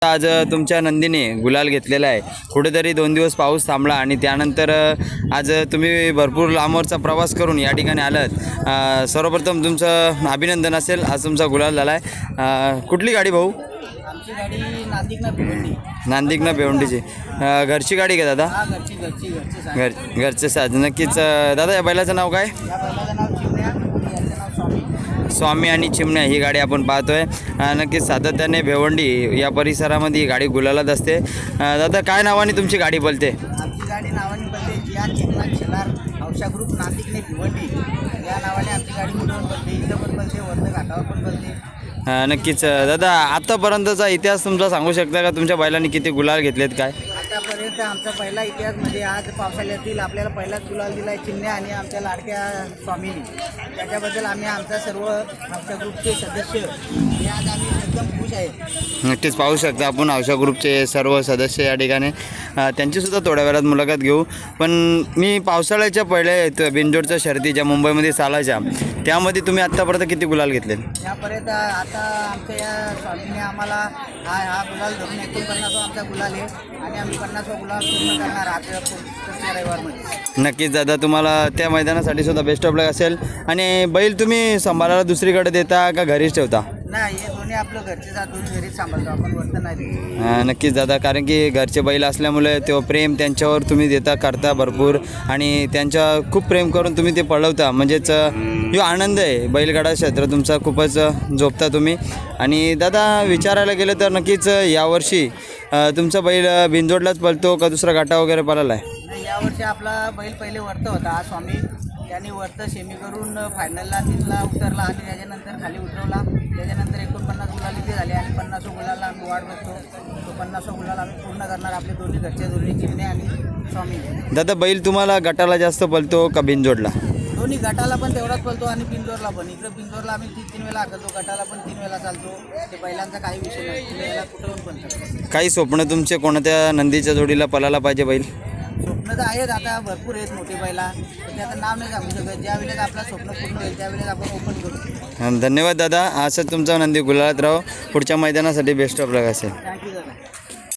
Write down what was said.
आज तुमच्या नंदीने गुलाल घेतलेला आहे. कुठेतरी 2 दिवस पाऊस थांबला आणि त्यानंतर आज तुम्ही भरपूर लांबवरचा प्रवास करून या ठिकाणी आलात. सर्वप्रथम तुमचं अभिनंदन असेल. आज तुमचा गुलाल झाला आहे. कुठली गाडी भाऊ? आमची गाडी नांदिकना भिवंडी. नांदिकना भिवंडीची. घरची गाडी का दादा? घरचे साज. नक्कीच दादा, या बैलाचं नाव काय? या बैलाचं नाव चिमण्या, याचं नाव स्वामी. स्वामी आणि चिमण्या ही गाडी आपण पाहतोय. नक्कीच सातत्याने भिवंडी या परिसरामध्ये ही गाडी गुलालात असते. दादा, काय नावाने तुमची गाडी बोलते? आमची गाडी नावाने बोलते जियान एकनाथ शेलार हौशा ग्रुप नांदिकने भिवंडी या नावाने आमची गाडी कुठून बोलते. इथं पण बोलते, वर्ध घाटावर पण बोलते. नक्कीच दादा, आतापर्यंतचा इतिहास तुमचा सांगू शकता का? तुमच्या बैलांनी किती गुलाल घेतलेत काय? आतापर्यंत आमचा पहिला इतिहास म्हणजे आज पावसाळ्यातील आपल्याला पहिलाच गुलाल दिला आहे चिमण्या आणि आमच्या लाडक्या स्वामीनी. त्याच्याबद्दल आम्ही आमचा सर्व आमच्या ग्रुपचे सदस्य हे आज आम्ही एकदम खुश आहे. नक्कीच पाहू शकता आपण हौशा ग्रुपचे सर्व सदस्य या ठिकाणी. त्यांचीसुद्धा थोड्या वेळात मुलाखत घेऊ. पण मी पावसाळ्याच्या पहिले बिनजोडच्या शर्ती ज्या मुंबईमध्ये चालायच्या त्यामध्ये तुम्ही आत्तापर्यंत किती गुलाल घेतले? यापर्यंत आता आमच्या या स्वामीने आम्हाला हा गुलाल धरून 49 आमचा गुलाल आहे आणि आम्ही 50 गुलाल पूर्ण करणार आजच्या रविवारमध्ये. नक्कीच दादा, तुम्हाला त्या मैदानासाठी सुद्धा बेस्ट ऑफ लक असेल. आणि बैल तुम्ही सांभाळायला दुसरीकडे देता का घरीच ठेवता? नाही, हे दोन्ही आपलं घरचे जात दोन्ही घरीच सांभाळतो आपण, वर्तन नाही. नक्कीच दादा, कारण की घरचे बैल असल्यामुळे तो प्रेम त्यांच्यावर तुम्ही देता करता भरपूर आणि त्यांच्या खूप प्रेम करून तुम्ही ते पळवता. म्हणजेच जो आनंद आहे बैलगाडा क्षेत्र तुमचा खूपच जोपता तुम्ही. आणि दादा, विचारायला गेलं तर नक्कीच यावर्षी तुमचा बैल बिनजोडलाच पळतो का दुसरा गाठा वगैरे पळाला आहे? नाही, यावर्षी आपला बैल पहिले वर्त होता हा स्वामी. त्यांनी वर्त सेमी करून फायनलला 3ला उतरला आणि त्याच्यानंतर खाली उतरवला. त्याच्यानंतर 49 गुलाल इथे झाले आणि 50 गुलाला आम्ही वाढ बघतो. तो 50 गुलाल आम्ही पूर्ण करणार आपले दोन्ही घरचे दोन्ही चिमणे आणि स्वामी. दादा, बैल तुम्हाला गटाला जास्त पळतो का बिनजोडला? दोन्ही गटाला पण तेवढाच पळतो आणि पिंजोरला पण. इकडं पिंजोरला आम्ही 3 वेळा करतो, गटाला पण 3 वेळा चालतो. ते बैलांचा काही विषय नाही, 3 वेळा कुठून पण चालतो. काही स्वप्न तुमचे कोणत्या नंदीच्या जोडीला पळायला पाहिजे बैल? स्वप्न तर आहेत, आता भरपूर आहेत मोठे बैला, पण त्याचं नाव नाही सांगू शकत. ज्या वेळेस आपलं स्वप्न पूर्ण होईल त्यावेळेस आपण ओपन करू. धन्यवाद दादा. असंच तुमचा नंदी गुलालात राहो. पुढच्या मैदानासाठी बेस्ट ऑफ लक असेल.